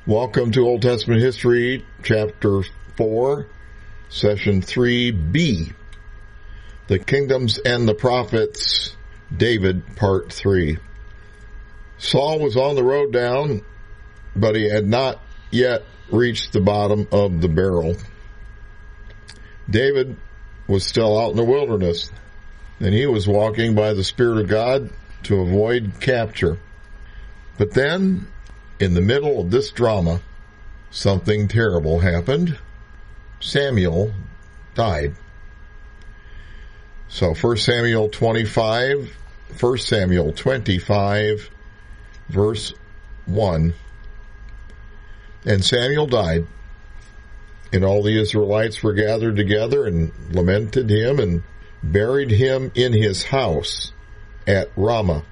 Welcome to Old Testament History, Chapter 4, Session 3B, The Kingdoms and the Prophets, David, Part 3. Saul was on the road down, but he had not yet reached the bottom of the barrel. David was still out in the wilderness, and he was walking by the Spirit of God to avoid capture. But then, in the middle of this drama, something terrible happened. Samuel died. So 1 Samuel 25, verse 1. And Samuel died, and all the Israelites were gathered together and lamented him and buried him in his house at Ramah.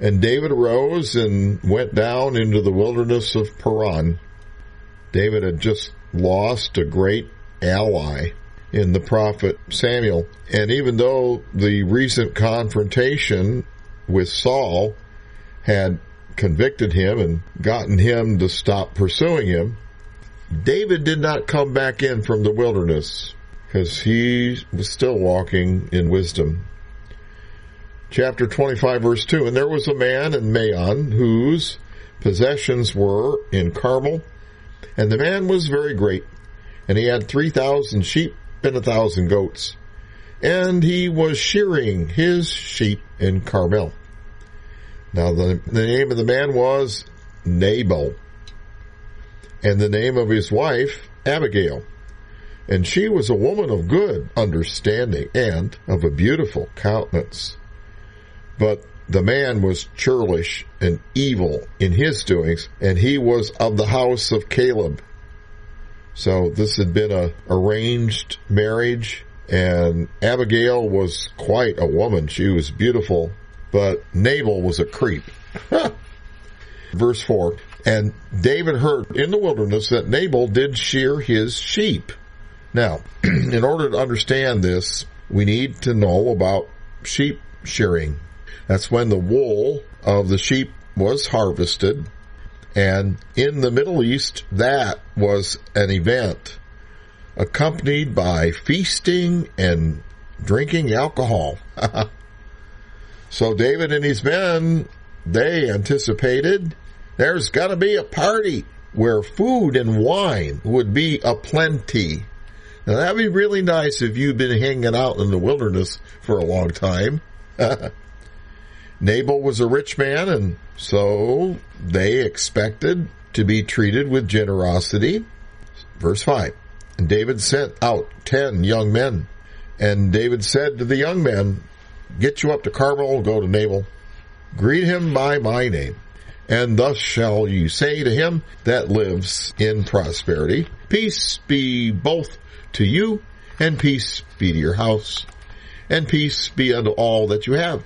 And David arose and went down into the wilderness of Paran. David had just lost a great ally in the prophet Samuel. And even though the recent confrontation with Saul had convicted him and gotten him to stop pursuing him, David did not come back in from the wilderness because he was still walking in wisdom. Chapter 25, verse 2, And there was a man in Maon whose possessions were in Carmel, and the man was very great, and he had 3,000 sheep and 1,000 goats, and he was shearing his sheep in Carmel. Now the name of the man was Nabal, and the name of his wife Abigail, and she was a woman of good understanding and of a beautiful countenance. But the man was churlish and evil in his doings, and he was of the house of Caleb. So this had been an arranged marriage, and Abigail was quite a woman. She was beautiful, but Nabal was a creep. Verse 4, And David heard in the wilderness that Nabal did shear his sheep. Now, in order to understand this, we need to know about sheep shearing. That's when the wool of the sheep was harvested. And in the Middle East, that was an event accompanied by feasting and drinking alcohol. So David and his men, they anticipated there's got to be a party where food and wine would be aplenty. Now, that'd be really nice if you've been hanging out in the wilderness for a long time. Nabal was a rich man, and so they expected to be treated with generosity. Verse 5, And David sent out 10 young men, and David said to the young men, Get you up to Carmel, go to Nabal, greet him by my name, and thus shall you say to him that lives in prosperity, Peace be both to you, and peace be to your house, and peace be unto all that you have.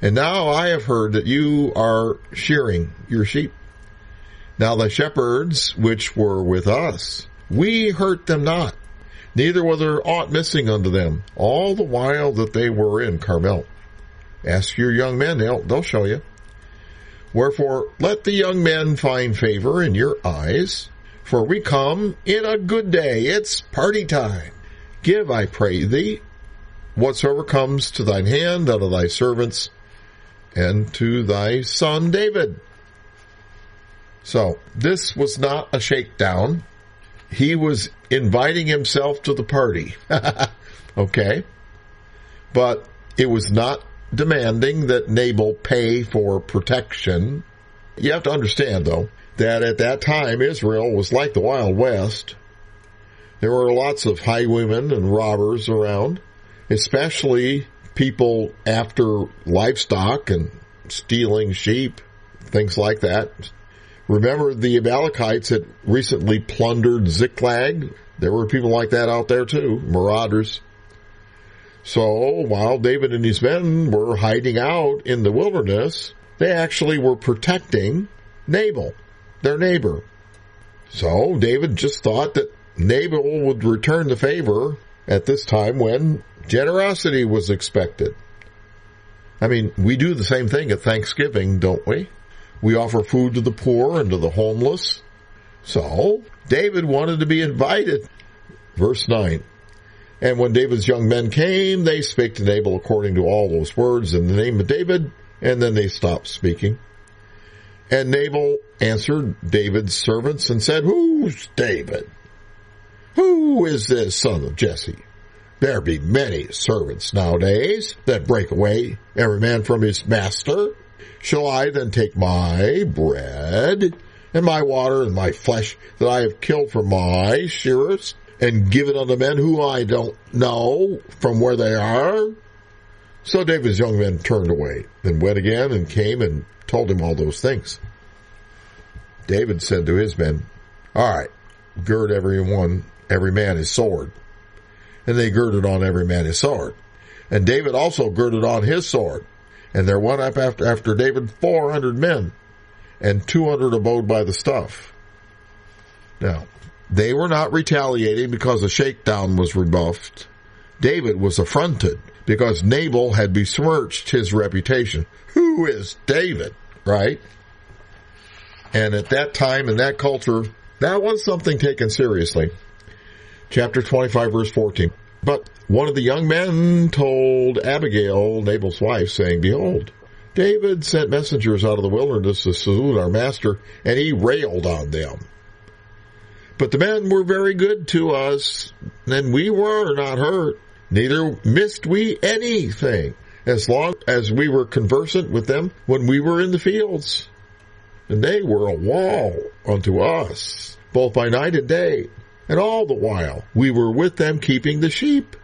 And now I have heard that you are shearing your sheep. Now the shepherds which were with us, we hurt them not, neither was there aught missing unto them, all the while that they were in Carmel. Ask your young men, they'll show you. Wherefore let the young men find favor in your eyes, for we come in a good day. It's party time. Give, I pray thee, whatsoever comes to thine hand out of thy servants, and to thy son David. So, this was not a shakedown. He was inviting himself to the party. Okay? But it was not demanding that Nabal pay for protection. You have to understand, though, that at that time Israel was like the Wild West. There were lots of highwaymen and robbers around, especially people after livestock and stealing sheep, things like that. Remember, the Amalekites had recently plundered Ziklag. There were people like that out there too, marauders. So while David and his men were hiding out in the wilderness, they actually were protecting Nabal, their neighbor. So David just thought that Nabal would return the favor at this time when generosity was expected. I mean, we do the same thing at Thanksgiving, don't we? We offer food to the poor and to the homeless. So David wanted to be invited. Verse 9. And when David's young men came, they spake to Nabal according to all those words in the name of David, and then they stopped speaking. And Nabal answered David's servants and said, Who's David? Who is this son of Jesse? There be many servants nowadays that break away every man from his master. Shall I then take my bread and my water and my flesh that I have killed for my shearers and give it unto men who I don't know from where they are? So David's young men turned away, and went again and came and told him all those things. David said to his men, All right, gird every man his sword. And they girded on every man his sword. And David also girded on his sword. And there went up after David 400 men, and 200 abode by the stuff. Now, they were not retaliating because a shakedown was rebuffed. David was affronted because Nabal had besmirched his reputation. Who is David, right? And at that time, in that culture, that was something taken seriously. Chapter 25, verse 14. But one of the young men told Abigail, Nabal's wife, saying, Behold, David sent messengers out of the wilderness to salute our master, and he railed on them. But the men were very good to us, and we were not hurt, neither missed we anything, as long as we were conversant with them when we were in the fields. And they were a wall unto us, both by night and day. And all the while we were with them keeping the sheep.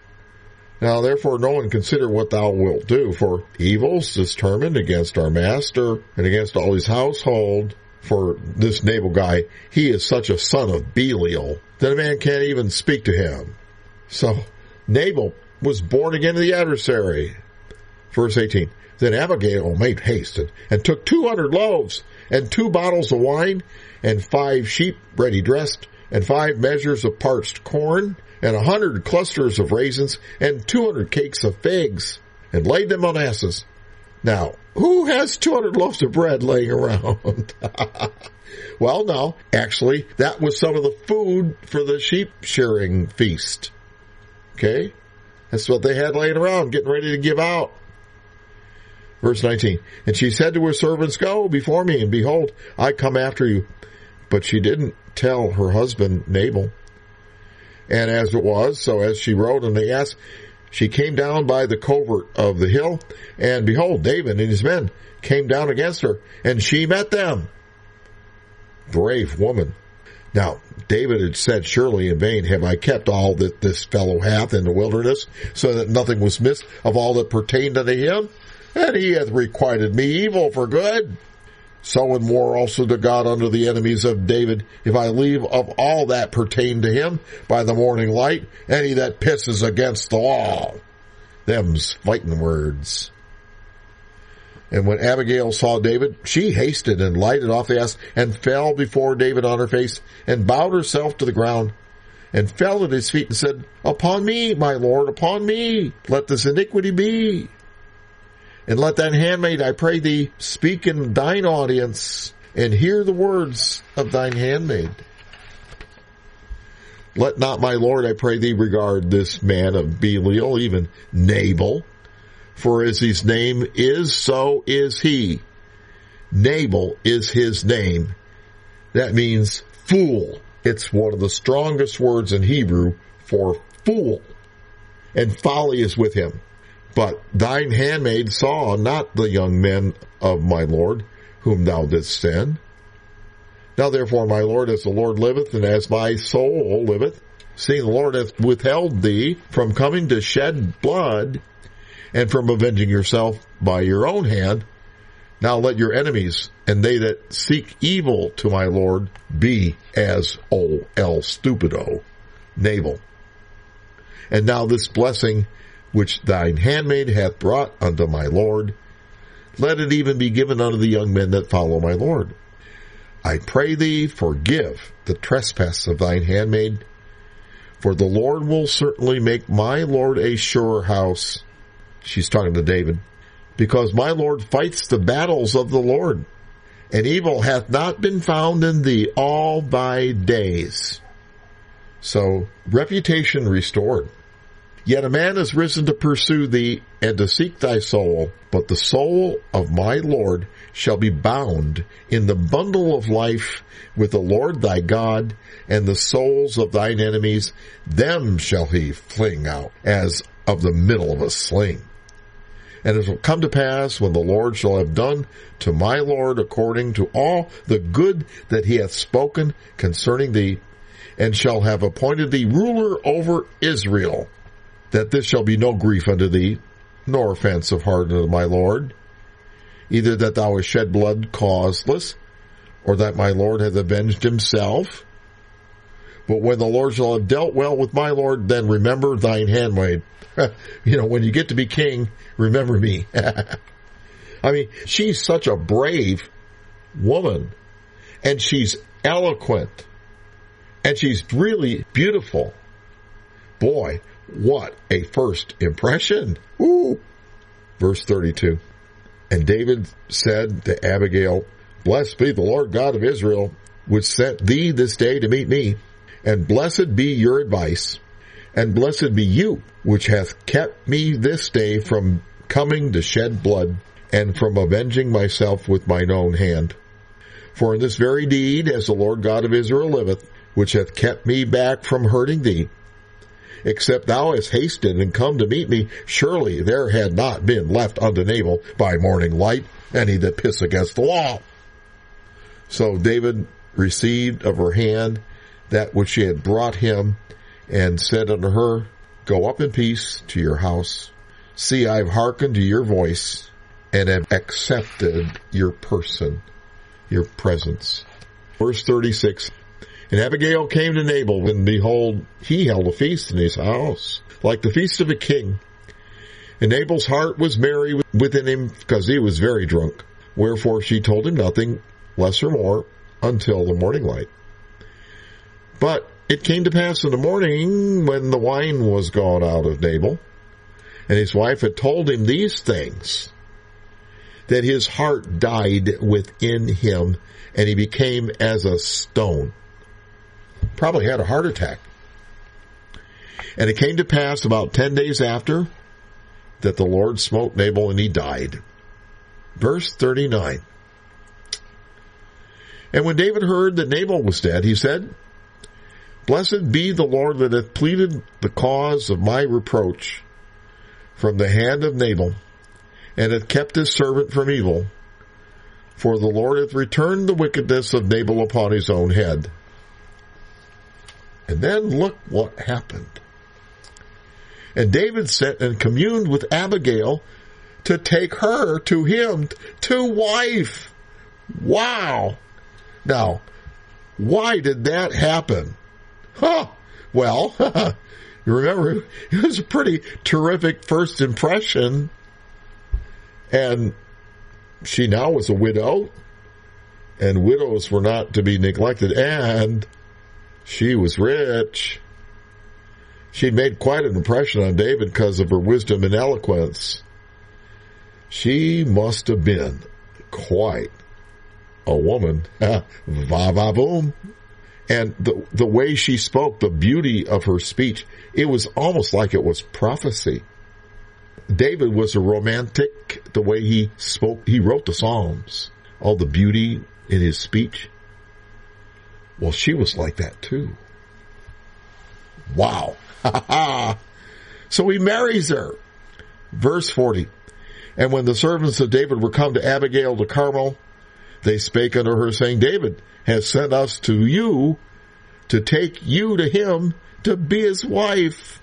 Now therefore no one consider what thou wilt do, for evil's determined against our master and against all his household. For this Nabal guy, he is such a son of Belial that a man can't even speak to him. So Nabal was born again of the adversary. Verse 18. Then Abigail made haste and took 200 loaves and 2 bottles of wine and 5 sheep ready dressed, and 5 measures of parched corn, and 100 clusters of raisins, and 200 cakes of figs, and laid them on asses. Now, who has 200 loaves of bread laying around? Well, no, actually, that was some of the food for the sheep shearing feast. Okay? That's what they had laying around, getting ready to give out. Verse 19, and she said to her servants, Go before me, and behold, I come after you. But she didn't tell her husband Nabal. And as it was, so as she rode on the ass, she came down by the covert of the hill, and behold, David and his men came down against her, and she met them. Brave woman. Now, David had said, Surely in vain have I kept all that this fellow hath in the wilderness, so that nothing was missed of all that pertained unto him, and he hath requited me evil for good. So in war also to God unto the enemies of David, if I leave of all that pertain to him by the morning light, any that pisses against the law. Them's fighting words. And when Abigail saw David, she hasted and lighted off the ass, and fell before David on her face, and bowed herself to the ground, and fell at his feet, and said, Upon me, my Lord, upon me, let this iniquity be. And let thine handmaid, I pray thee, speak in thine audience, and hear the words of thine handmaid. Let not my Lord, I pray thee, regard this man of Belial, even Nabal, for as his name is, so is he. Nabal is his name. That means fool. It's one of the strongest words in Hebrew for fool. And folly is with him. But thine handmaid saw not the young men of my Lord, whom thou didst send. Now therefore, my Lord, as the Lord liveth, and as my soul liveth, seeing the Lord hath withheld thee from coming to shed blood, and from avenging yourself by your own hand, now let your enemies, and they that seek evil to my Lord, be as O.L. Stupido, Nabal. And now this blessing which thine handmaid hath brought unto my Lord, let it even be given unto the young men that follow my Lord. I pray thee, forgive the trespass of thine handmaid, for the Lord will certainly make my Lord a sure house. She's talking to David. Because my Lord fights the battles of the Lord, and evil hath not been found in thee all thy days. So, reputation restored. Yet a man is risen to pursue thee and to seek thy soul, but the soul of my Lord shall be bound in the bundle of life with the Lord thy God, and the souls of thine enemies, them shall he fling out as of the middle of a sling. And it will come to pass, when the Lord shall have done to my Lord according to all the good that he hath spoken concerning thee, and shall have appointed thee ruler over Israel, that this shall be no grief unto thee, nor offense of heart unto my Lord, either that thou hast shed blood causeless, or that my Lord hath avenged himself. But when the Lord shall have dealt well with my Lord, then remember thine handmaid. When you get to be king, remember me. I mean, she's such a brave woman, and she's eloquent, and she's really beautiful. Boy, what a first impression. Ooh. Verse 32. And David said to Abigail, Blessed be the Lord God of Israel, which sent thee this day to meet me, and blessed be your advice, and blessed be you, which hath kept me this day from coming to shed blood, and from avenging myself with mine own hand. For in this very deed, as the Lord God of Israel liveth, which hath kept me back from hurting thee, except thou hast hasted and come to meet me, surely there had not been left unto Nabal by morning light any that piss against the wall. So David received of her hand that which she had brought him, and said unto her, Go up in peace to your house. See, I have hearkened to your voice, and have accepted your person, your presence. Verse 36. And Abigail came to Nabal, and behold, he held a feast in his house, like the feast of a king. And Nabal's heart was merry within him, because he was very drunk. Wherefore she told him nothing, less or more, until the morning light. But it came to pass in the morning, when the wine was gone out of Nabal, and his wife had told him these things, that his heart died within him, and he became as a stone. Probably had a heart attack. And it came to pass about 10 days after, that the Lord smote Nabal, and he died. Verse 39. And when David heard that Nabal was dead, he said, Blessed be the Lord that hath pleaded the cause of my reproach from the hand of Nabal, and hath kept his servant from evil. For the Lord hath returned the wickedness of Nabal upon his own head. And then look what happened. And David sent and communed with Abigail to take her to him to wife. Wow. Now, why did that happen? Well, you remember, it was a pretty terrific first impression. And she now was a widow, and widows were not to be neglected, and she was rich. She'd made quite an impression on David because of her wisdom and eloquence. She must have been quite a woman. Va-va-boom. And the way she spoke, the beauty of her speech, it was almost like it was prophecy. David was a romantic, the way he spoke. He wrote the Psalms, all the beauty in his speech. Well, she was like that too. Wow. So he marries her. Verse 40. And when the servants of David were come to Abigail to Carmel, they spake unto her, saying, David has sent us to you to take you to him to be his wife.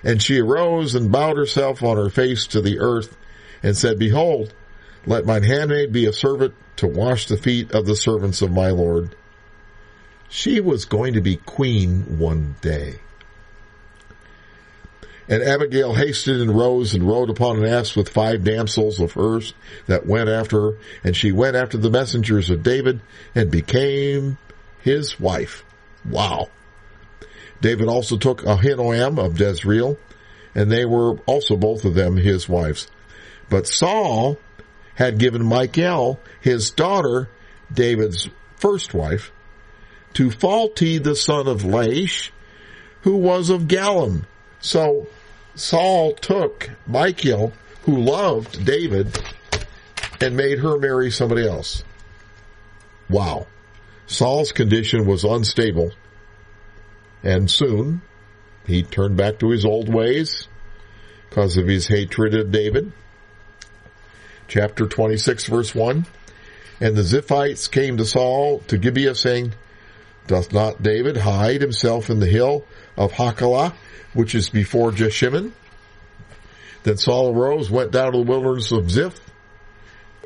And she arose and bowed herself on her face to the earth, and said, Behold, let mine handmaid be a servant to wash the feet of the servants of my Lord. She was going to be queen one day. And Abigail hasted and rose and rode upon an ass with 5 damsels of hers that went after her. And she went after the messengers of David and became his wife. Wow. David also took Ahinoam of Jezreel, and they were also both of them his wives. But Saul had given Michal, his daughter, David's first wife, to Phalti the son of Laish, who was of Gallim. So Saul took Michal, who loved David, and made her marry somebody else. Wow. Saul's condition was unstable, and soon he turned back to his old ways because of his hatred of David. Chapter 26, verse 1. And the Ziphites came to Saul to Gibeah, saying, Doth not David hide himself in the hill of Hachilah, which is before Jeshimon? Then Saul arose, went down to the wilderness of Ziph,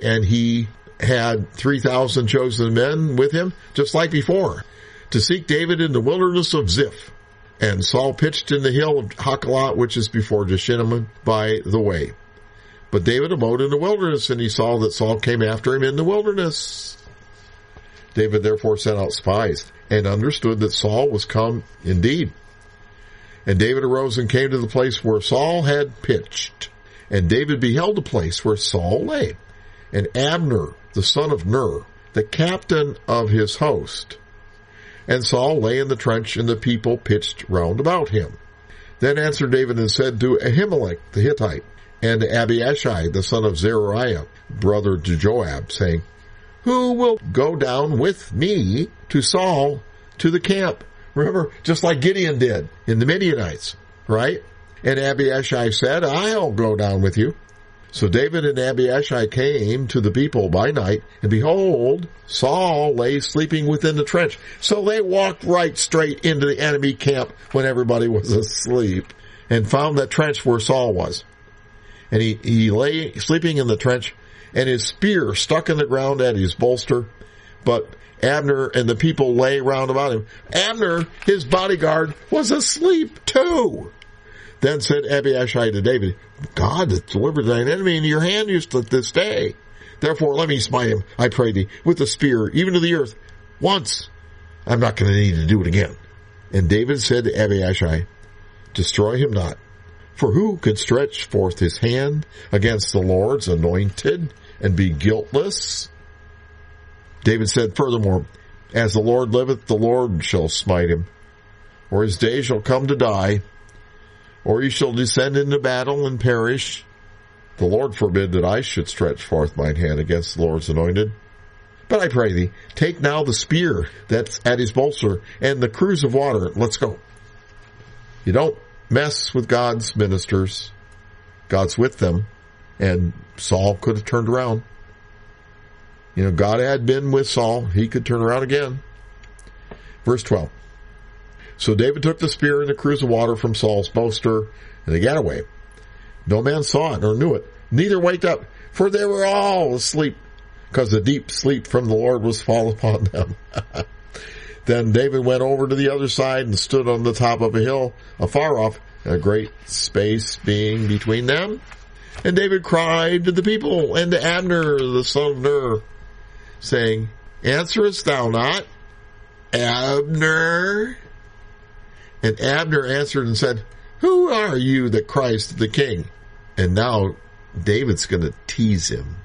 and he had 3,000 chosen men with him, just like before, to seek David in the wilderness of Ziph. And Saul pitched in the hill of Hachilah, which is before Jeshimon, by the way. But David abode in the wilderness, and he saw that Saul came after him in the wilderness. David therefore sent out spies, and understood that Saul was come indeed. And David arose and came to the place where Saul had pitched. And David beheld the place where Saul lay. And Abner, the son of Ner, the captain of his host. And Saul lay in the trench, and the people pitched round about him. Then answered David and said to Ahimelech the Hittite, and to Abiashai, the son of Zeruiah, brother to Joab, saying, Who will go down with me to Saul to the camp? Remember, just like Gideon did in the Midianites, right? And Abiashai said, I'll go down with you. So David and Abiashai came to the people by night, and behold, Saul lay sleeping within the trench. So they walked right straight into the enemy camp when everybody was asleep, and found that trench where Saul was. And he lay sleeping in the trench, and his spear stuck in the ground at his bolster. But Abner and the people lay round about him. Abner, his bodyguard, was asleep too. Then said Abiashai to David, God hath delivered thine enemy into your hand this day. Therefore let me smite him, I pray thee, with the spear, even to the earth, once. I'm not going to need to do it again. And David said to Abiashai, Destroy him not. For who could stretch forth his hand against the Lord's anointed and be guiltless? David said furthermore, As the Lord liveth, the Lord shall smite him, or his day shall come to die, or he shall descend into battle and perish. The Lord forbid that I should stretch forth mine hand against the Lord's anointed. But I pray thee, take now the spear that's at his bolster and the cruse of water. Let's go. You don't mess with God's ministers. God's with them. And Saul could have turned around. You know, God had been with Saul. He could turn around again. Verse 12. So David took the spear and the cruse of water from Saul's bolster, and they got away. No man saw it nor knew it, neither waked up, for they were all asleep, because the deep sleep from the Lord was fallen upon them. Then David went over to the other side and stood on the top of a hill afar off, a great space being between them. And David cried to the people and to Abner, the son of Ner, saying, Answerest thou not, Abner? And Abner answered and said, Who are you that criest to the king? And now David's going to tease him.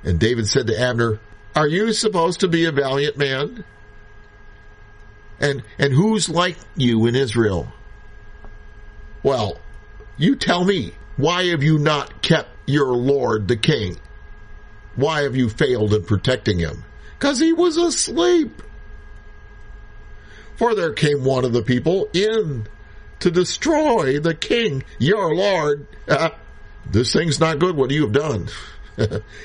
And David said to Abner, Are you supposed to be a valiant man? And who's like you in Israel? Well, you tell me, why have you not kept your lord the king? Why have you failed in protecting him? Because he was asleep. For there came one of the people in to destroy the king, your lord. This thing's not good what you have done.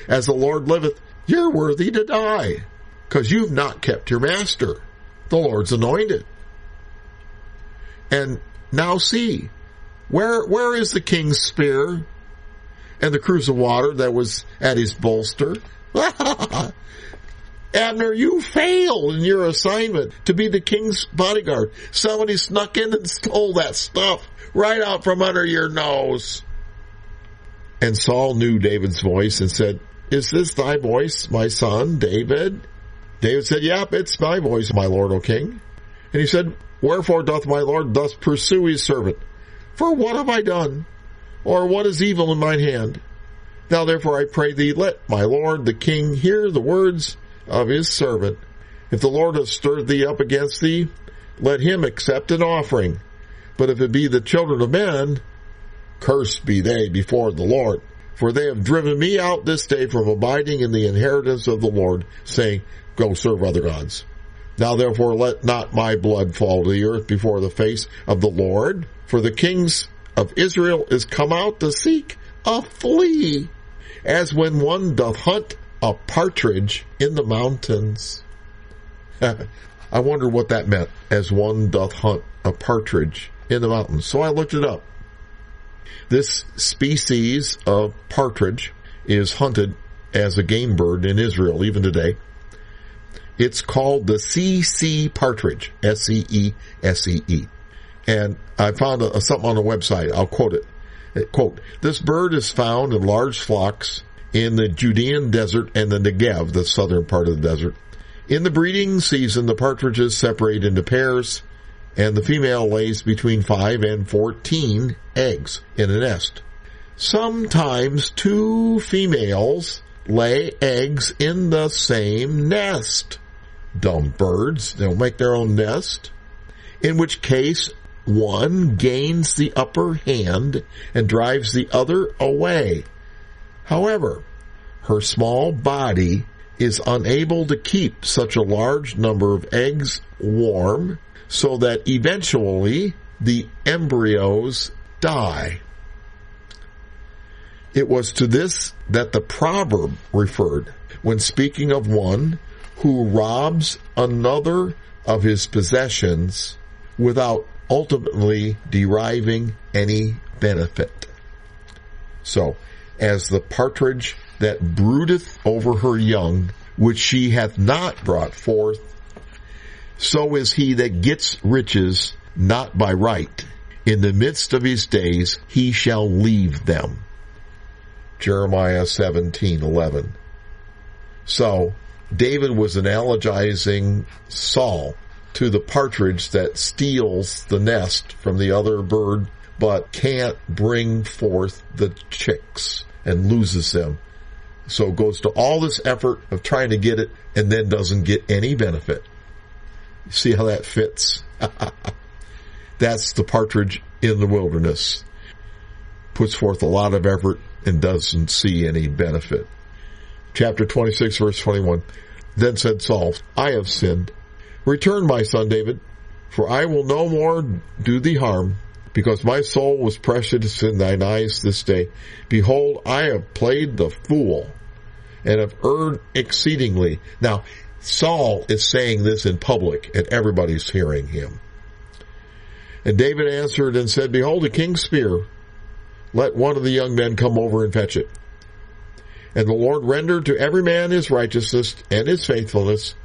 As the Lord liveth, you're worthy to die, because you've not kept your master, the Lord's anointed. And now see, where is the king's spear and the cruse of water that was at his bolster? Abner, you failed in your assignment to be the king's bodyguard. Somebody snuck in and stole that stuff right out from under your nose. And Saul knew David's voice and said, Is this thy voice, my son, David? David said, Yep, it's my voice, my lord, O king. And he said, Wherefore doth my lord thus pursue his servant? For what have I done? Or what is evil in mine hand? Now therefore I pray thee, let my lord the king hear the words of his servant. If the Lord hath stirred thee up against thee, let him accept an offering. But if it be the children of men, cursed be they before the Lord. For they have driven me out this day from abiding in the inheritance of the Lord, saying, Go serve other gods. Now therefore let not my blood fall to the earth before the face of the Lord, for the kings of Israel is come out to seek a flea, as when one doth hunt a partridge in the mountains. I wonder what that meant, as one doth hunt a partridge in the mountains. So I looked it up. This species of partridge is hunted as a game bird in Israel even today. It's called the CC partridge, S-E-E-S-E-E. And I found something on the website. I'll quote it. Quote, this bird is found in large flocks in the Judean desert and the Negev, the southern part of the desert. In the breeding season, the partridges separate into pairs, and the female lays between 5 and 14 eggs in a nest. Sometimes 2 females lay eggs in the same nest. Dumb birds, they'll make their own nest. In which case, one gains the upper hand and drives the other away. However, her small body is unable to keep such a large number of eggs warm, so that eventually the embryos die. It was to this that the proverb referred when speaking of one who robs another of his possessions without ultimately deriving any benefit. So, as the partridge that broodeth over her young, which she hath not brought forth, so is he that gets riches not by right. In the midst of his days he shall leave them. Jeremiah 17:11. So, David was analogizing Saul to the partridge that steals the nest from the other bird, but can't bring forth the chicks and loses them. So goes to all this effort of trying to get it and then doesn't get any benefit. See how that fits? That's the partridge in the wilderness. Puts forth a lot of effort and doesn't see any benefit. Chapter 26, verse 21. Then said Saul, I have sinned. Return, my son David, for I will no more do thee harm, because my soul was precious in thine eyes this day. Behold, I have played the fool, and have erred exceedingly. Now, Saul is saying this in public, and everybody's hearing him. And David answered and said, Behold, a king's spear. Let one of the young men come over and fetch it. And the Lord rendered to every man his righteousness and his faithfulness,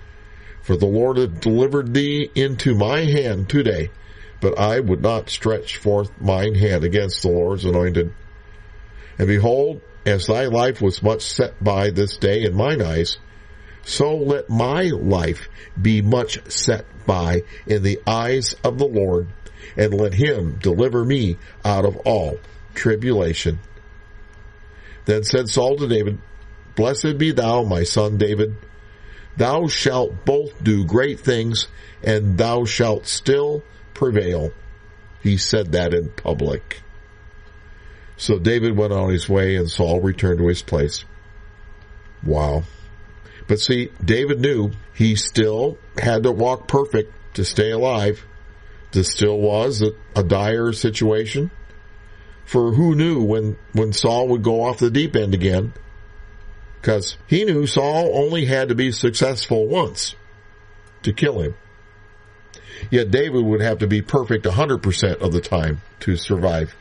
for the Lord hath delivered thee into my hand today. But I would not stretch forth mine hand against the Lord's anointed. And behold, as thy life was much set by this day in mine eyes, so let my life be much set by in the eyes of the Lord, and let him deliver me out of all tribulation. Then said Saul to David, Blessed be thou, my son David. Thou shalt both do great things, and thou shalt still prevail. He said that in public. So David went on his way, and Saul returned to his place. Wow. But see, David knew he still had to walk perfect to stay alive. This still was a dire situation. For who knew when Saul would go off the deep end again? Because he knew Saul only had to be successful once to kill him. Yet David would have to be perfect 100% of the time to survive.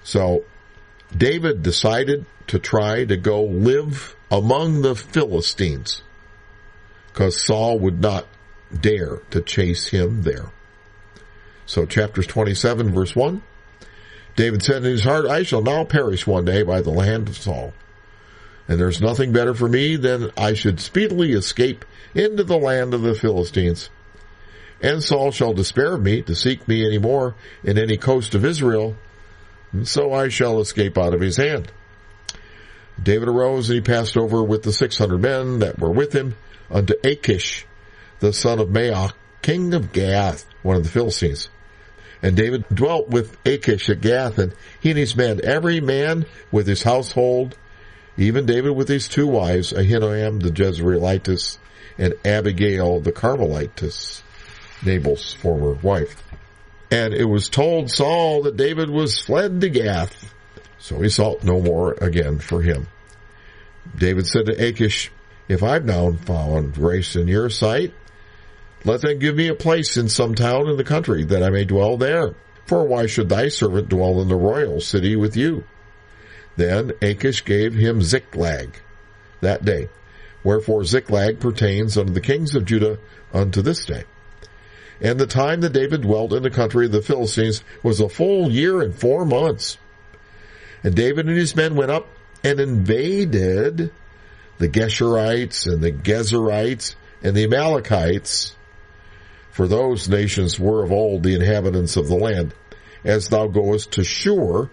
So David decided to try to go live among the Philistines, because Saul would not dare to chase him there. So chapter 27, verse 1. David said in his heart, I shall now perish one day by the hand of Saul. And there's nothing better for me than I should speedily escape into the land of the Philistines. And Saul shall despair of me to seek me any more in any coast of Israel, and so I shall escape out of his hand. David arose, and he passed over with the 600 men that were with him unto Achish, the son of Maoch, king of Gath, one of the Philistines. And David dwelt with Achish at Gath, and he and his men, every man with his household, even David with his 2 wives, Ahinoam the Jezreelitess, and Abigail the Carmelitess, Nabal's former wife. And it was told Saul that David was fled to Gath, so he sought no more again for him. David said to Achish, if I've now found grace in your sight, let them give me a place in some town in the country, that I may dwell there. For why should thy servant dwell in the royal city with you? Then Achish gave him Ziklag that day. Wherefore Ziklag pertains unto the kings of Judah unto this day. And the time that David dwelt in the country of the Philistines was a full year and 4 months. And David and his men went up and invaded the Geshurites and the Gezerites and the Amalekites, for those nations were of old the inhabitants of the land, as thou goest to Shur,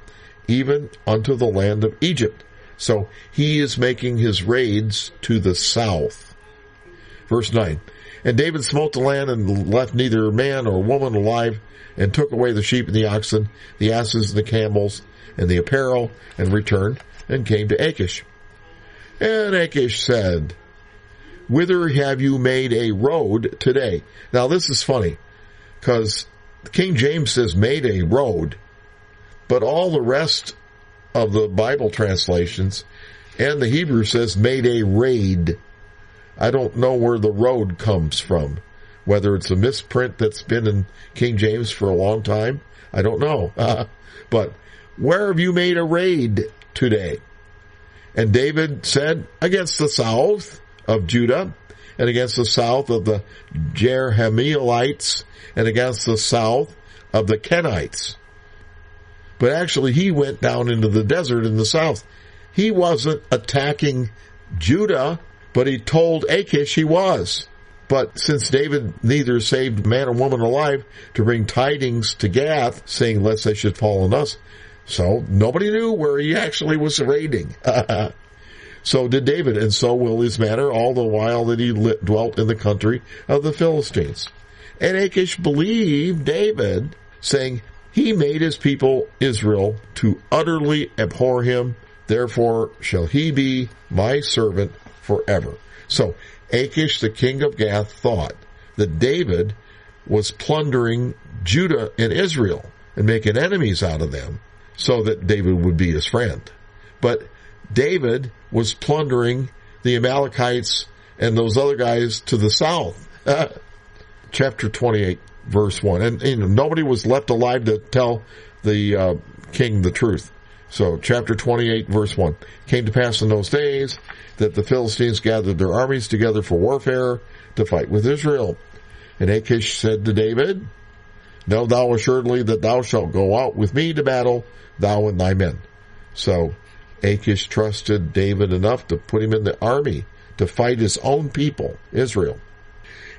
even unto the land of Egypt. So he is making his raids to the south. Verse 9, and David smote the land and left neither man or woman alive, and took away the sheep and the oxen, the asses and the camels, and the apparel, and returned, and came to Achish. And Achish said, whither have you made a road today? Now this is funny, because King James says made a road, but all the rest of the Bible translations and the Hebrew says made a raid. I don't know where the road comes from, whether it's a misprint that's been in King James for a long time. I don't know. But where have you made a raid today? And David said, against the south of Judah, and against the south of the Jerahmeelites, and against the south of the Kenites. But actually he went down into the desert in the south. He wasn't attacking Judah, but he told Achish he was. But since David neither saved man or woman alive to bring tidings to Gath, saying lest they should fall on us, so nobody knew where he actually was raiding. So did David, and so will his manner, all the while that he dwelt in the country of the Philistines. And Achish believed David, saying, he made his people Israel to utterly abhor him, therefore shall he be my servant forever. So Achish, the king of Gath, thought that David was plundering Judah and Israel and making enemies out of them so that David would be his friend. But David was plundering the Amalekites and those other guys to the south. Chapter 28, verse 1. And nobody was left alive to tell the king the truth. So chapter 28, verse 1. Came to pass in those days that the Philistines gathered their armies together for warfare to fight with Israel. And Achish said to David, know thou assuredly that thou shalt go out with me to battle, thou and thy men. So Achish trusted David enough to put him in the army to fight his own people, Israel.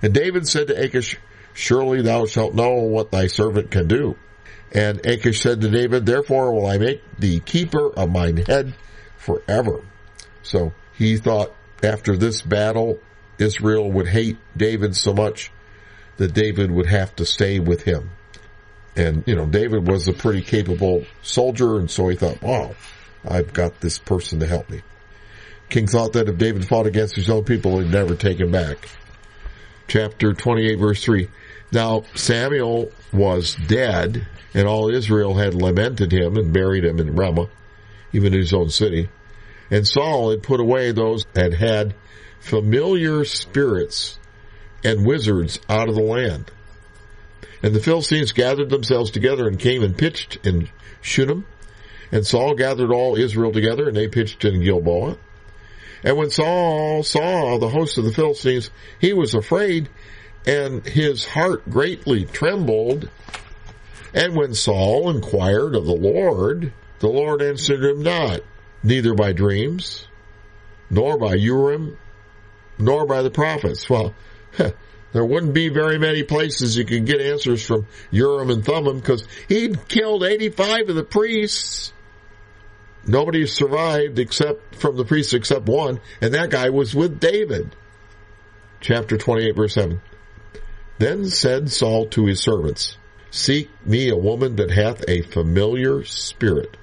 And David said to Achish, surely thou shalt know what thy servant can do. And Achish said to David, therefore will I make thee keeper of mine head forever. So he thought after this battle, Israel would hate David so much that David would have to stay with him. And, David was a pretty capable soldier, and so he thought, wow, I've got this person to help me. King thought that if David fought against his own people, he'd never take him back. Chapter 28, verse 3. Now Samuel was dead, and all Israel had lamented him and buried him in Ramah, even in his own city. And Saul had put away those that had familiar spirits and wizards out of the land. And the Philistines gathered themselves together and came and pitched in Shunem. And Saul gathered all Israel together, and they pitched in Gilboa. And when Saul saw the host of the Philistines, he was afraid, and his heart greatly trembled. And when Saul inquired of the Lord answered him not, neither by dreams, nor by Urim, nor by the prophets. Well, there wouldn't be very many places you could get answers from Urim and Thummim, because he'd killed 85 of the priests. nobody survived except from the priests except one, and that guy was with David. Chapter 28, verse 7. Then said Saul to his servants, seek me a woman that hath a familiar spirit,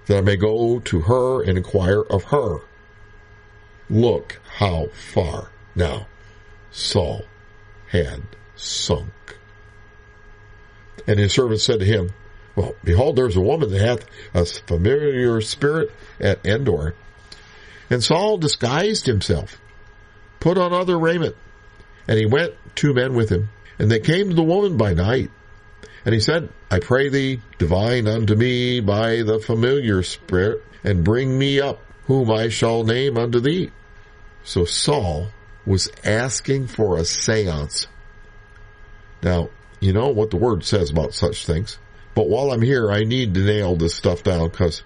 that I may go to her and inquire of her. Look how far now Saul had sunk. And his servant said to him, well, behold, there's a woman that hath a familiar spirit at Endor. And Saul disguised himself, put on other raiment, and he went 2 men with him. And they came to the woman by night. And he said, I pray thee, divine unto me by the familiar spirit, and bring me up, whom I shall name unto thee. So Saul was asking for a seance. Now, you know what the word says about such things. But while I'm here, I need to nail this stuff down, because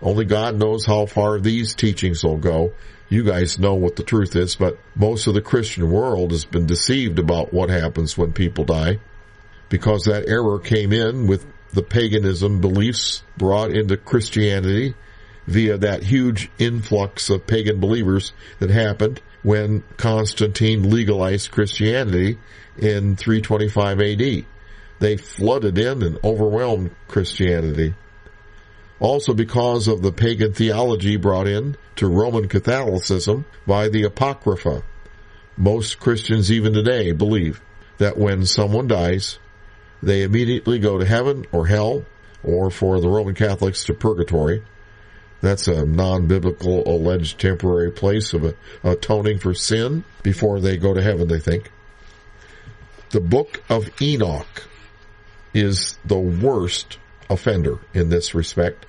only God knows how far these teachings will go. You guys know what the truth is, but most of the Christian world has been deceived about what happens when people die, because that error came in with the paganism beliefs brought into Christianity via that huge influx of pagan believers that happened when Constantine legalized Christianity in 325 AD. They flooded in and overwhelmed Christianity. Also because of the pagan theology brought in to Roman Catholicism by the Apocrypha. Most Christians even today believe that when someone dies, they immediately go to heaven or hell, or for the Roman Catholics to purgatory. That's a non-biblical alleged temporary place of atoning for sin before they go to heaven, they think. The book of Enoch is the worst offender in this respect.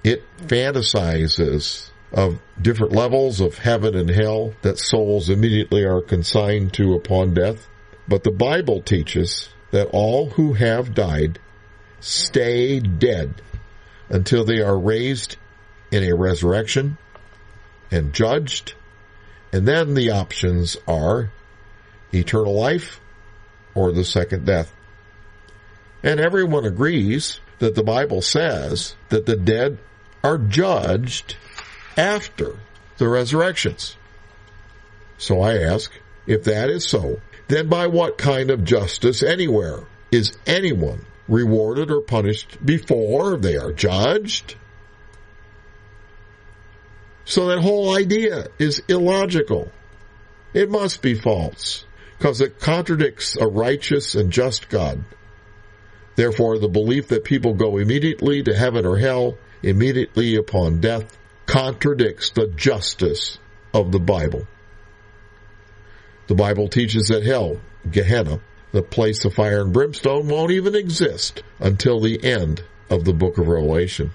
It fantasizes of different levels of heaven and hell that souls immediately are consigned to upon death. But the Bible teaches that all who have died stay dead until they are raised in a resurrection and judged. And then the options are eternal life or the second death. And everyone agrees that the Bible says that the dead are judged after the resurrections. So I ask, if that is so, then by what kind of justice anywhere is anyone rewarded or punished before they are judged? So that whole idea is illogical. It must be false, because it contradicts a righteous and just God. Therefore, the belief that people go immediately to heaven or hell immediately upon death contradicts the justice of the Bible. The Bible teaches that hell, Gehenna, the place of fire and brimstone, won't even exist until the end of the book of Revelation.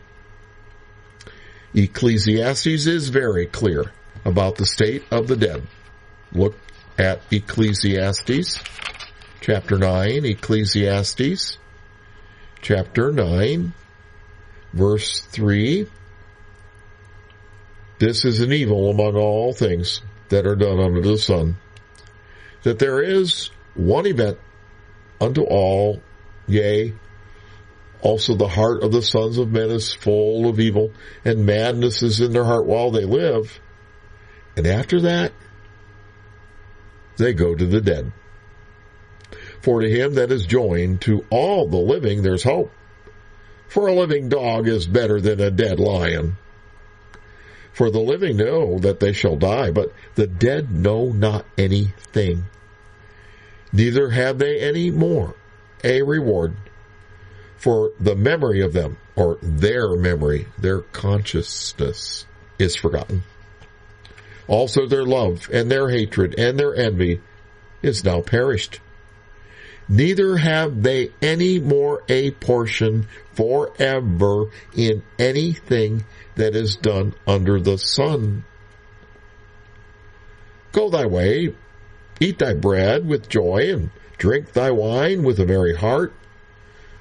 Ecclesiastes is very clear about the state of the dead. Look at Ecclesiastes, chapter 9, Ecclesiastes, chapter 9, verse 3. This is an evil among all things that are done under the sun, that there is one event unto all, yea, also the heart of the sons of men is full of evil, and madness is in their heart while they live. And after that, they go to the dead. For to him that is joined to all the living there's hope. For a living dog is better than a dead lion. For the living know that they shall die, but the dead know not anything. Neither have they any more a reward. For the memory of them, or their memory, their consciousness, is forgotten. Also their love, and their hatred, and their envy is now perished. Neither have they any more a portion forever in anything that is done under the sun. Go thy way, eat thy bread with joy, and drink thy wine with a merry heart,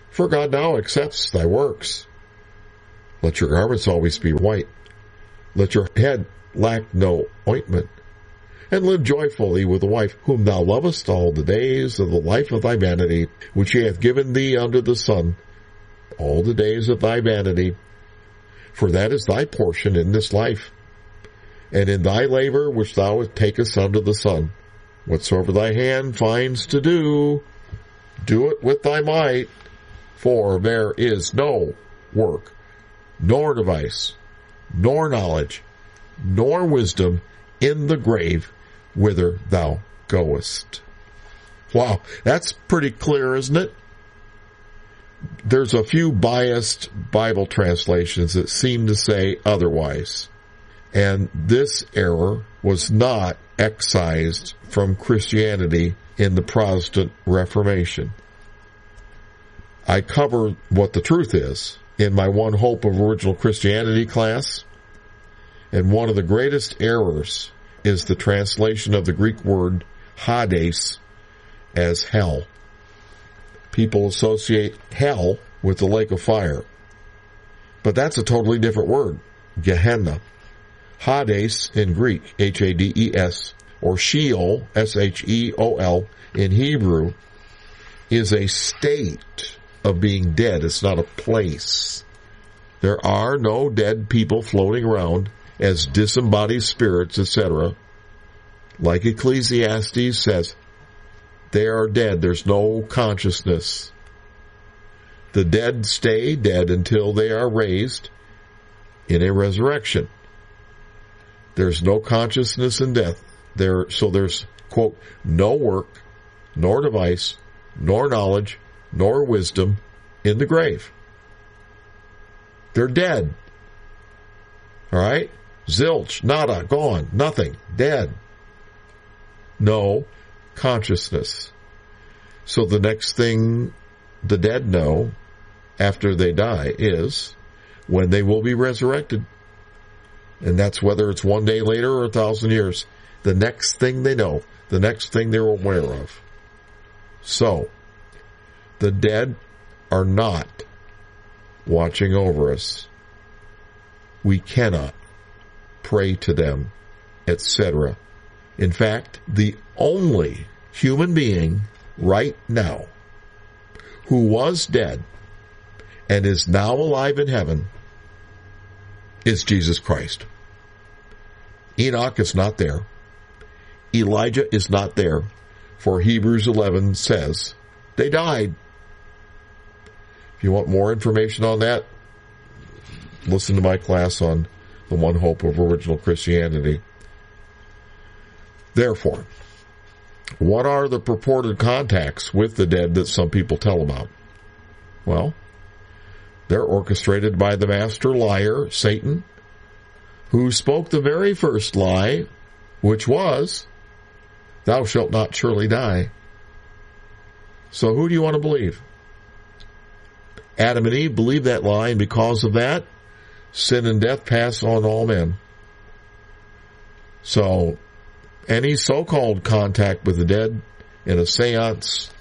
for God now accepts thy works. Let your garments always be white. Let your head lack no ointment. And live joyfully with the wife whom thou lovest all the days of the life of thy vanity, which he hath given thee under the sun, all the days of thy vanity. For that is thy portion in this life, and in thy labor which thou takest under the sun. Whatsoever thy hand finds to do, do it with thy might, for there is no work, nor device, nor knowledge, nor wisdom in the grave whither thou goest. Wow, that's pretty clear, isn't it? There's a few biased Bible translations that seem to say otherwise. And this error was not excised from Christianity in the Protestant Reformation. I cover what the truth is in my One Hope of Original Christianity class. And one of the greatest errors is the translation of the Greek word Hades as hell. People associate hell with the lake of fire. But that's a totally different word, Gehenna. Hades in Greek, Hades, or Sheol, Sheol, in Hebrew, is a state of being dead. It's not a place. There are no dead people floating around as disembodied spirits, etc. Like Ecclesiastes says, they are dead. There's no consciousness. The dead stay dead until they are raised in a resurrection. There's no consciousness in death. So there's, quote, no work, nor device, nor knowledge, nor wisdom in the grave. They're dead. All right? Zilch, nada, gone, nothing, dead. No consciousness. So the next thing the dead know after they die is when they will be resurrected. And that's whether it's one day later or 1,000 years. The next thing they know, the next thing they're aware of. So, the dead are not watching over us. We cannot pray to them, etc. In fact, the only human being right now who was dead and is now alive in heaven is Jesus Christ. Enoch is not there. Elijah is not there. For Hebrews 11 says they died. If you want more information on that, listen to my class on the One Hope of Original Christianity. Therefore, what are the purported contacts with the dead that some people tell about? Well, they're orchestrated by the master liar, Satan, who spoke the very first lie, which was, thou shalt not surely die. So who do you want to believe? Adam and Eve believed that lie, and because of that, sin and death pass on all men. So, any so-called contact with the dead in a seance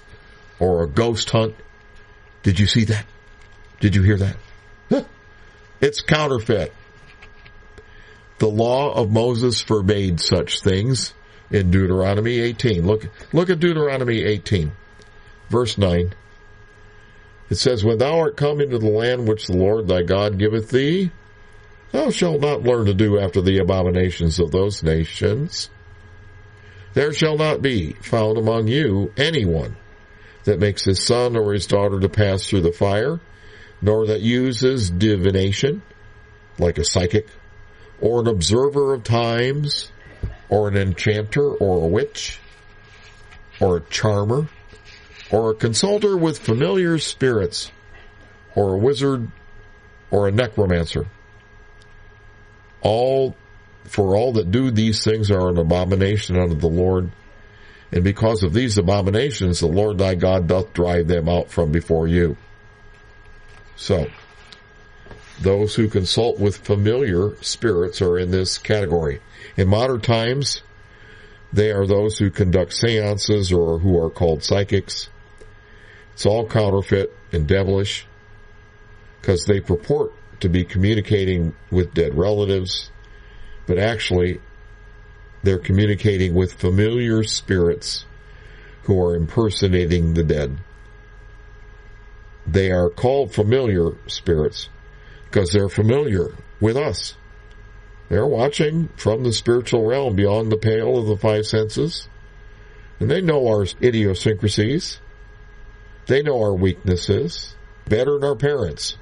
or a ghost hunt, did you see that? Did you hear that? Huh. It's counterfeit. The law of Moses forbade such things in Deuteronomy 18. Look at Deuteronomy 18, verse 9. It says, when thou art come into the land which the Lord thy God giveth thee, thou shalt not learn to do after the abominations of those nations. There shall not be found among you anyone that makes his son or his daughter to pass through the fire, nor that uses divination, like a psychic, or an observer of times, or an enchanter, or a witch, or a charmer, or a consulter with familiar spirits, or a wizard, or a necromancer. For all that do these things are an abomination unto the Lord, and because of these abominations the Lord thy God doth drive them out from before you. So, those who consult with familiar spirits are in this category. In modern times, they are those who conduct seances or who are called psychics. It's all counterfeit and devilish because they purport to be communicating with dead relatives, but actually they're communicating with familiar spirits who are impersonating the dead. They are called familiar spirits because they're familiar with us. They're watching from the spiritual realm beyond the pale of the five senses. And they know our idiosyncrasies. They know our weaknesses better than our parents.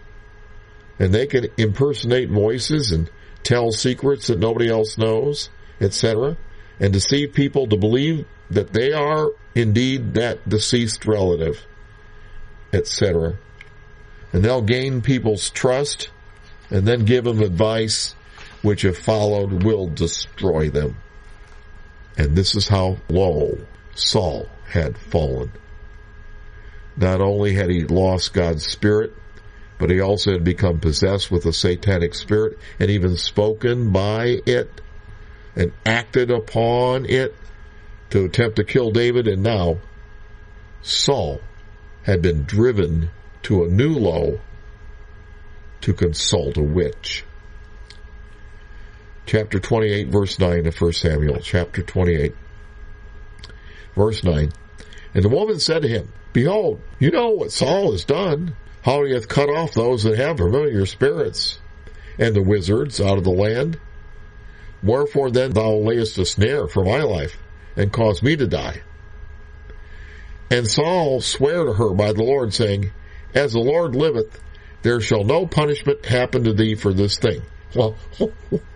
And they can impersonate voices and tell secrets that nobody else knows, etc., and deceive people to believe that they are indeed that deceased relative, etc. And they'll gain people's trust and then give them advice which, if followed, will destroy them. And this is how low Saul had fallen. Not only had he lost God's Spirit, but he also had become possessed with a satanic spirit and even spoken by it and acted upon it to attempt to kill David. And now Saul had been driven to a new low to consult a witch. Chapter 28, verse 9 of 1 Samuel. Chapter 28, verse 9. And the woman said to him, Behold, you know what Saul has done, how he hath cut off those that have familiar spirits, and the wizards out of the land. Wherefore then thou layest a snare for my life, and caused me to die. And Saul sware to her by the Lord, saying, As the Lord liveth, there shall no punishment happen to thee for this thing. Well,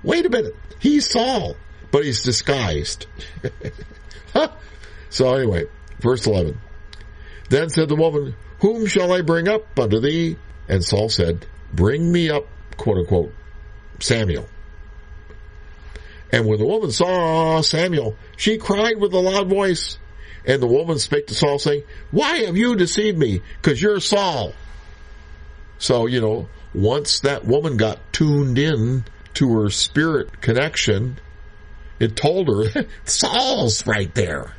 wait a minute. He's Saul, but he's disguised. So anyway, verse 11. Then said the woman, Whom shall I bring up unto thee? And Saul said, Bring me up, quote unquote, Samuel. And when the woman saw Samuel, she cried with a loud voice. And the woman spake to Saul, saying, Why have you deceived me? Because you're Saul. So, once that woman got tuned in to her spirit connection, it told her, Saul's right there.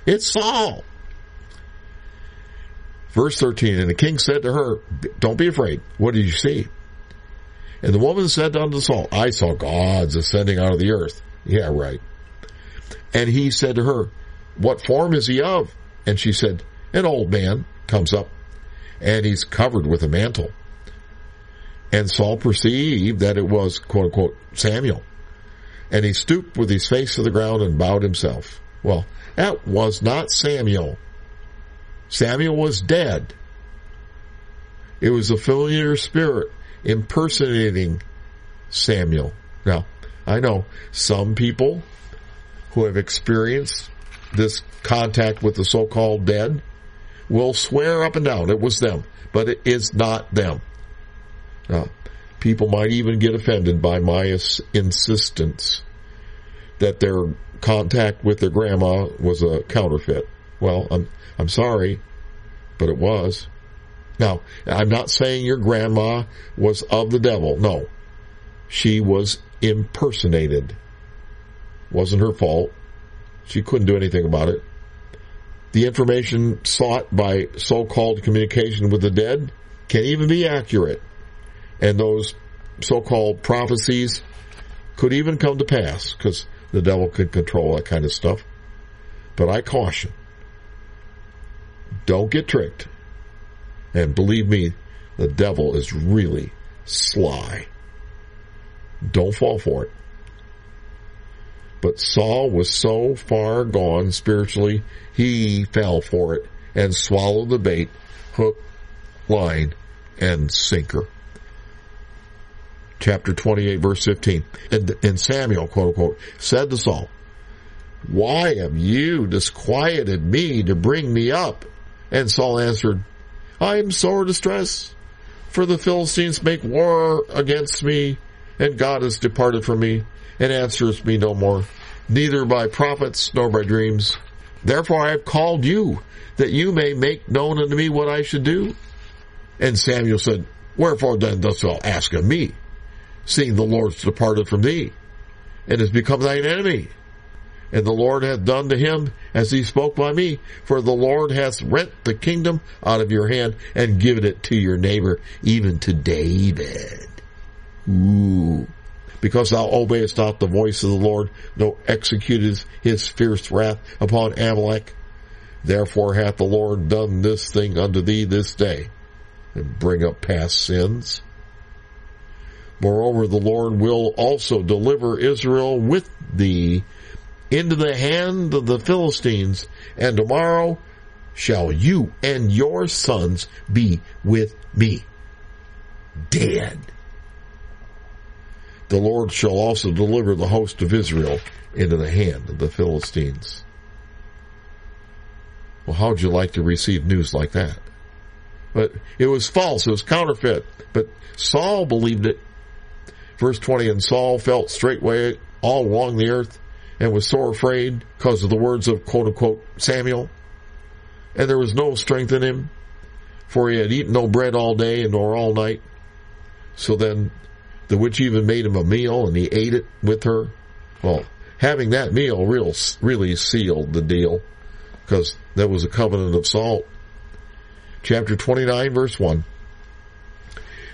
It's Saul. Verse 13, And the king said to her, Don't be afraid. What did you see? And the woman said unto Saul, I saw gods ascending out of the earth. Yeah, right. And he said to her, What form is he of? And she said, An old man comes up, and he's covered with a mantle. And Saul perceived that it was, quote unquote, Samuel. And he stooped with his face to the ground and bowed himself. Well, that was not Samuel. Samuel was dead. It was a familiar spirit impersonating Samuel. Now, I know some people who have experienced this contact with the so-called dead will swear up and down it was them, but it is not them. Now, people might even get offended by my insistence that their contact with their grandma was a counterfeit. Well, I'm sorry, but it was. Now, I'm not saying your grandma was of the devil. No. She was impersonated. Wasn't her fault. She couldn't do anything about it. The information sought by so-called communication with the dead can even be accurate. And those so-called prophecies could even come to pass, because the devil could control that kind of stuff. But I caution, don't get tricked. And believe me, the devil is really sly. Don't fall for it. But Saul was so far gone spiritually, he fell for it and swallowed the bait, hook, line, and sinker. Chapter 28, verse 15. And Samuel, quote unquote, said to Saul, Why have you disquieted me to bring me up? And Saul answered, I am sore distressed, for the Philistines make war against me, and God has departed from me, and answers me no more, neither by prophets nor by dreams. Therefore I have called you, that you may make known unto me what I should do. And Samuel said, Wherefore then dost thou ask of me, seeing the Lord is departed from thee, and has become thine enemy? And the Lord hath done to him as he spoke by me, for the Lord hath rent the kingdom out of your hand, and given it to your neighbor, even to David. Ooh. Because thou obeyest not the voice of the Lord, nor executest his fierce wrath upon Amalek. Therefore hath the Lord done this thing unto thee this day, and bring up past sins. Moreover, the Lord will also deliver Israel with thee into the hand of the Philistines, and tomorrow shall you and your sons be with me, dead. The Lord shall also deliver the host of Israel into the hand of the Philistines. Well, how would you like to receive news like that? But it was false. It was counterfeit. But Saul believed it. Verse 20, and Saul felt straightway all along the earth and was sore afraid because of the words of quote-unquote Samuel. And there was no strength in him, for he had eaten no bread all day nor all night. So then the witch even made him a meal, and he ate it with her. Well, having that meal really sealed the deal, because that was a covenant of salt. Chapter 29, verse 1.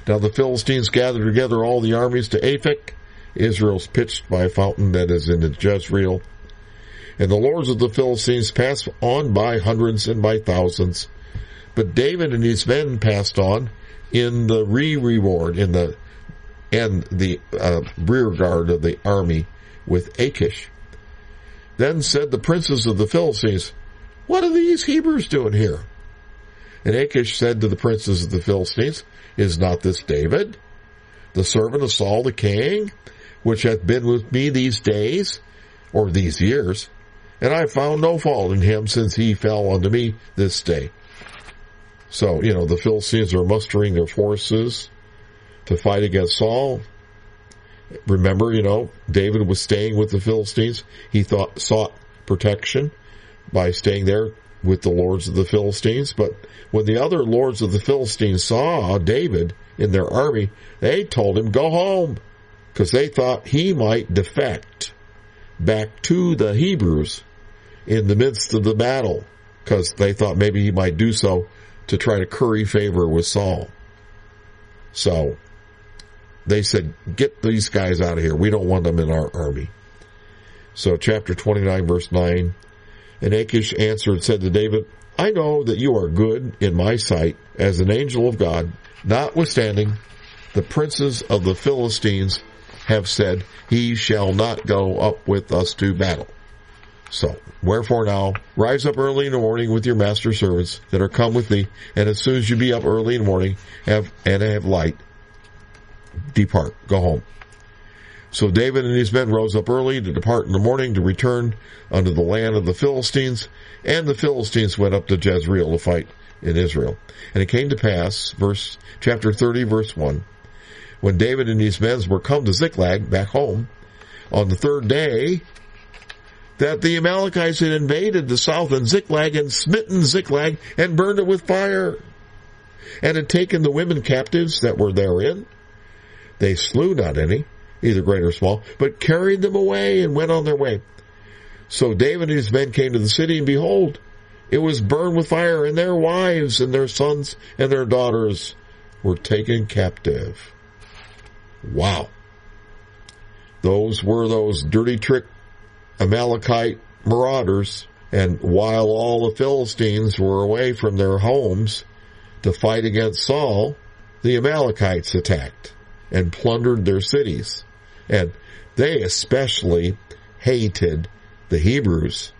Now the Philistines gathered together all the armies to Aphek. Israel's pitched by a fountain that is in Jezreel. And the lords of the Philistines passed on by hundreds and by thousands. But David and his men passed on in the reward, in the rear guard of the army with Achish. Then said the princes of the Philistines, what are these Hebrews doing here? And Achish said to the princes of the Philistines, is not this David, the servant of Saul the king, which hath been with me these days, or these years? And I found no fault in him, since he fell unto me this day. So, the Philistines are mustering their forces to fight against Saul. Remember, David was staying with the Philistines. He sought protection by staying there with the lords of the Philistines. But when the other lords of the Philistines saw David in their army, they told him, go home, because they thought he might defect back to the Hebrews in the midst of the battle, because they thought maybe he might do so to try to curry favor with Saul. So they said, get these guys out of here. We don't want them in our army. So chapter 29, verse 9, and Achish answered and said to David, I know that you are good in my sight as an angel of God. Notwithstanding, the princes of the Philistines have said, he shall not go up with us to battle. So, wherefore now, rise up early in the morning with your master's servants that are come with thee, and as soon as you be up early in the morning, have light, depart, go home. So David and his men rose up early to depart in the morning to return unto the land of the Philistines, and the Philistines went up to Jezreel to fight in Israel. And it came to pass, chapter 30, verse 1, when David and his men were come to Ziklag, back home, on the third day, that the Amalekites had invaded the south and Ziklag, and smitten Ziklag, and burned it with fire, and had taken the women captives that were therein. They slew not any, either great or small, but carried them away and went on their way. So David and his men came to the city, and behold, it was burned with fire, and their wives and their sons and their daughters were taken captive. Wow. Those were those dirty trick Amalekite marauders, and while all the Philistines were away from their homes to fight against Saul, the Amalekites attacked and plundered their cities. And they especially hated the Hebrews.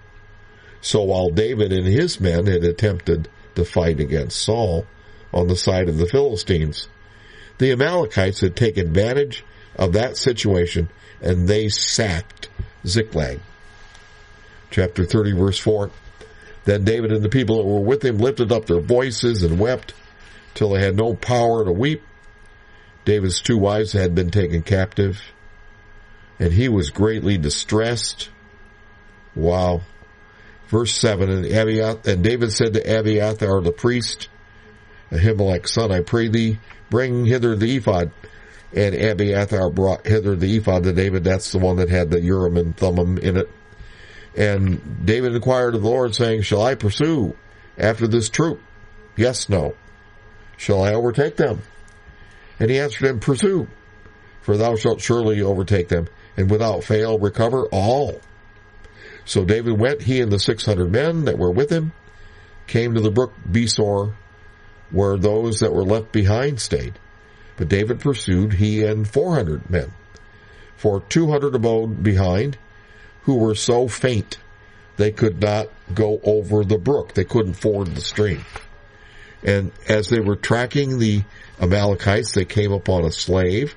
So while David and his men had attempted to fight against Saul on the side of the Philistines, the Amalekites had taken advantage of that situation, and they sacked Ziklag. Chapter 30, verse 4. Then David and the people that were with him lifted up their voices and wept till they had no power to weep. David's two wives had been taken captive, and he was greatly distressed. Wow. Verse 7, and David said to Abiathar the priest, Ahimelech's son, I pray thee, bring hither the ephod. And Abiathar brought hither the ephod to David. That's the one that had the Urim and Thummim in it. And David inquired of the Lord, saying, shall I pursue after this troop? Yes, no. Shall I overtake them? And he answered him, pursue, for thou shalt surely overtake them, and without fail recover all. So David went, he and the 600 men that were with him, came to the brook Besor, where those that were left behind stayed. But David pursued, he and 400 men. For 200 abode behind, who were so faint they could not go over the brook. They couldn't ford the stream. And as they were tracking the Amalekites, they came upon a slave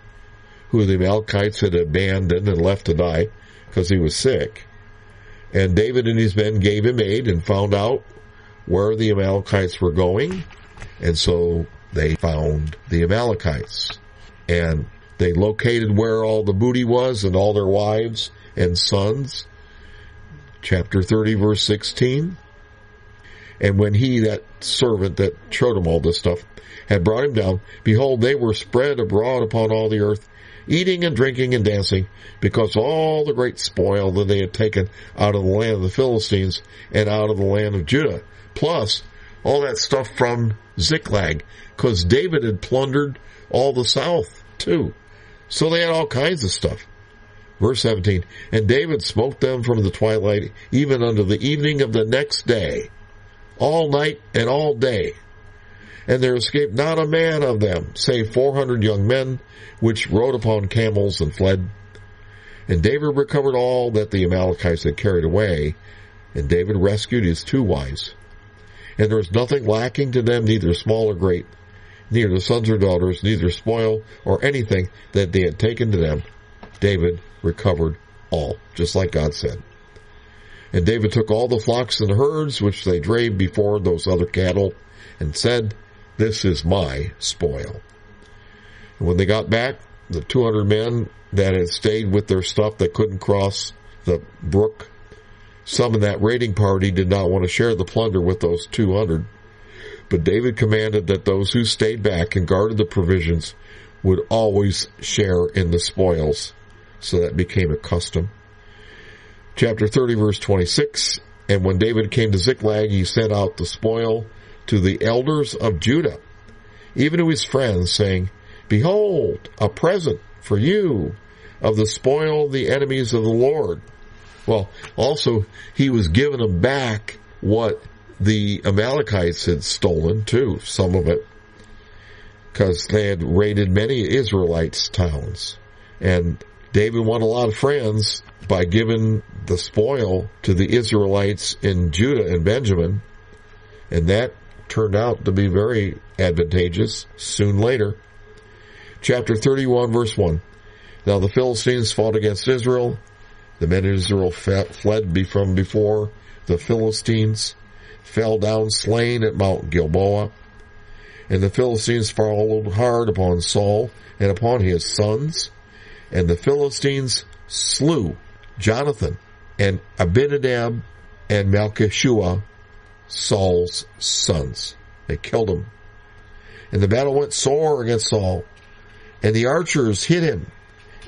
who the Amalekites had abandoned and left to die because he was sick. And David and his men gave him aid and found out where the Amalekites were going. And so they found the Amalekites. And they located where all the booty was and all their wives and sons. Chapter 30, verse 16. And when he, that servant that showed him all this stuff, had brought him down, behold, they were spread abroad upon all the earth, eating and drinking and dancing, because all the great spoil that they had taken out of the land of the Philistines and out of the land of Judah, plus all that stuff from Ziklag, because David had plundered all the south too. So they had all kinds of stuff. Verse 17, and David smote them from the twilight even unto the evening of the next day, all night and all day. And there escaped not a man of them, save 400 young men, which rode upon camels and fled. And David recovered all that the Amalekites had carried away, and David rescued his 2 wives. And there was nothing lacking to them, neither small or great, neither the sons or daughters, neither spoil or anything that they had taken to them. David recovered all, just like God said. And David took all the flocks and the herds which they drave before those other cattle, and said, this is my spoil. And when they got back, the 200 men that had stayed with their stuff that couldn't cross the brook, some in that raiding party did not want to share the plunder with those 200. But David commanded that those who stayed back and guarded the provisions would always share in the spoils. So that became a custom. Chapter 30, verse 26, and when David came to Ziklag, he sent out the spoil to the elders of Judah, even to his friends, saying, behold, a present for you of the spoil of the enemies of the Lord. Well, also, he was giving them back what the Amalekites had stolen, too, some of it, because they had raided many Israelites' towns. And David won a lot of friends by giving the spoil to the Israelites in Judah and Benjamin, and that turned out to be very advantageous soon later. Chapter 31, verse 1. Now the Philistines fought against Israel. The men of Israel fled from before the Philistines, fell down slain at Mount Gilboa. And the Philistines followed hard upon Saul and upon his sons. And the Philistines slew Jonathan and Abinadab and Malchishua, Saul's sons. They killed them. And the battle went sore against Saul. And the archers hit him,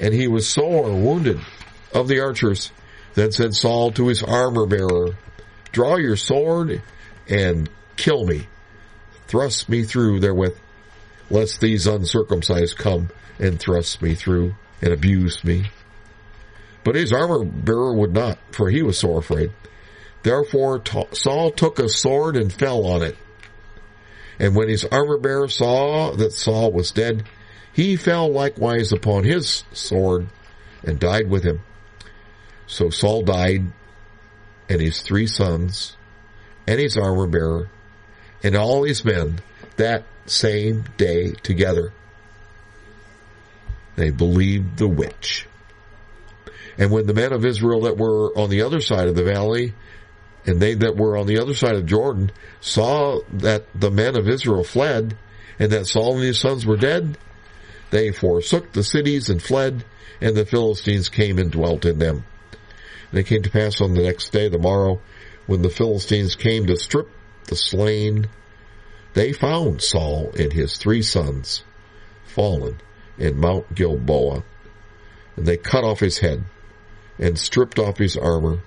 and he was sore wounded of the archers. Then said Saul to his armor-bearer, draw your sword and kill me. Thrust me through therewith, lest these uncircumcised come and thrust me through and abuse me. But his armor-bearer would not, for he was sore afraid. Therefore Saul took a sword and fell on it. And when his armor-bearer saw that Saul was dead, he fell likewise upon his sword and died with him. So Saul died, and his 3 sons, and his armor-bearer, and all his men that same day together. They believed the witch. And when the men of Israel that were on the other side of the valley, and they that were on the other side of Jordan, saw that the men of Israel fled, and that Saul and his sons were dead, they forsook the cities and fled, and the Philistines came and dwelt in them. And it came to pass on the next day, the morrow, when the Philistines came to strip the slain, they found Saul and his 3 sons fallen in Mount Gilboa. And they cut off his head, and stripped off his armor,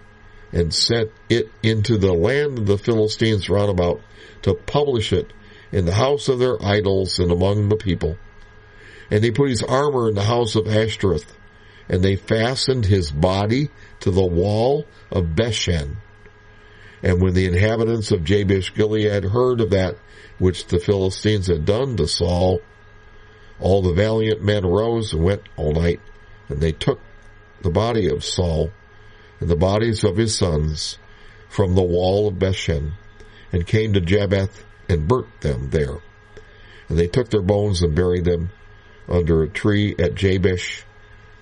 and sent it into the land of the Philistines round about, to publish it in the house of their idols and among the people. And they put his armor in the house of Ashtoreth, and they fastened his body to the wall of Beshen. And when the inhabitants of Jabesh Gilead heard of that which the Philistines had done to Saul, All the valiant men arose and went all night, and they took the body of Saul and the bodies of his sons from the wall of Bethshan, and came to Jabbeth and burnt them there. And they took their bones and buried them under a tree at Jabesh,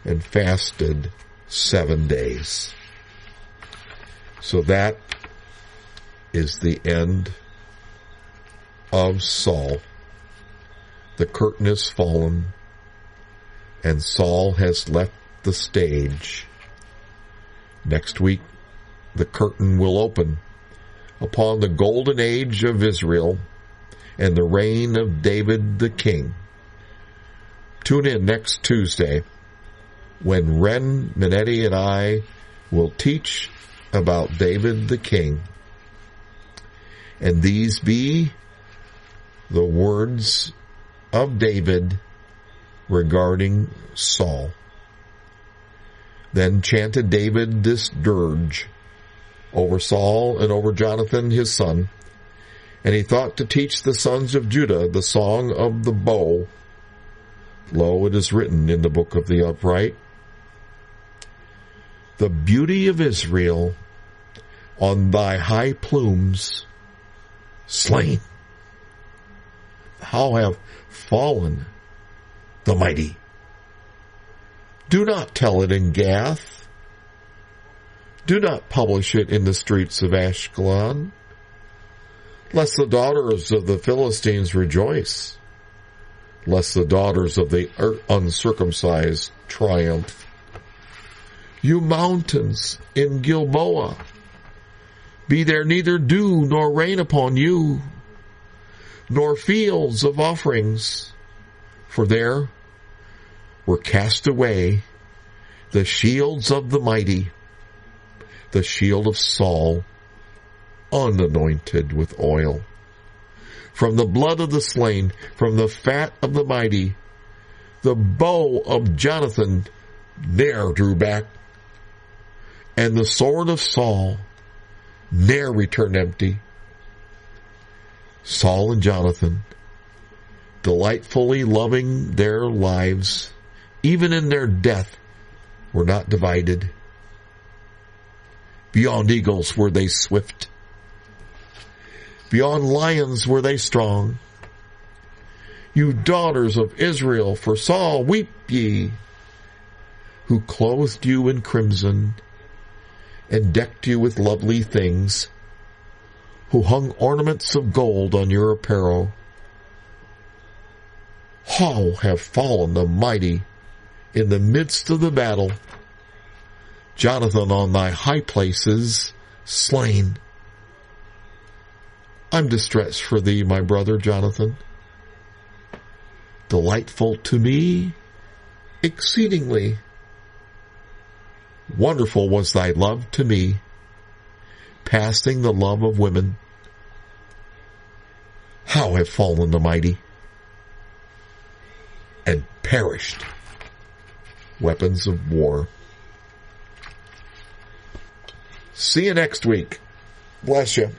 and fasted 7 days. So that is the end of Saul. The curtain is fallen, and Saul has left the stage. Next week, the curtain will open upon the golden age of Israel and the reign of David the king. Tune in next Tuesday when Ren Minetti and I will teach about David the king. And these be the words of David regarding Saul. Then chanted David this dirge over Saul and over Jonathan his son, and he thought to teach the sons of Judah the song of the bow. Lo, it is written in the book of the upright, the beauty of Israel on thy high plumes slain. How have fallen the mighty. Do not tell it in Gath. Do not publish it in the streets of Ashkelon, lest the daughters of the Philistines rejoice, lest the daughters of the uncircumcised triumph. You mountains in Gilboa, be there neither dew nor rain upon you, nor fields of offerings, for there were cast away the shields of the mighty, the shield of Saul, unanointed with oil. From the blood of the slain, from the fat of the mighty, the bow of Jonathan ne'er drew back, and the sword of Saul ne'er returned empty. Saul and Jonathan, delightfully loving their lives, even in their death, were not divided. Beyond eagles were they swift. Beyond lions were they strong. You daughters of Israel, for Saul weep ye, who clothed you in crimson and decked you with lovely things, who hung ornaments of gold on your apparel. How have fallen the mighty in the midst of the battle, Jonathan on thy high places slain. I'm distressed for thee, my brother Jonathan. Delightful to me exceedingly. Wonderful was thy love to me, passing the love of women. How have fallen the mighty and perished weapons of war. See you next week. Bless you.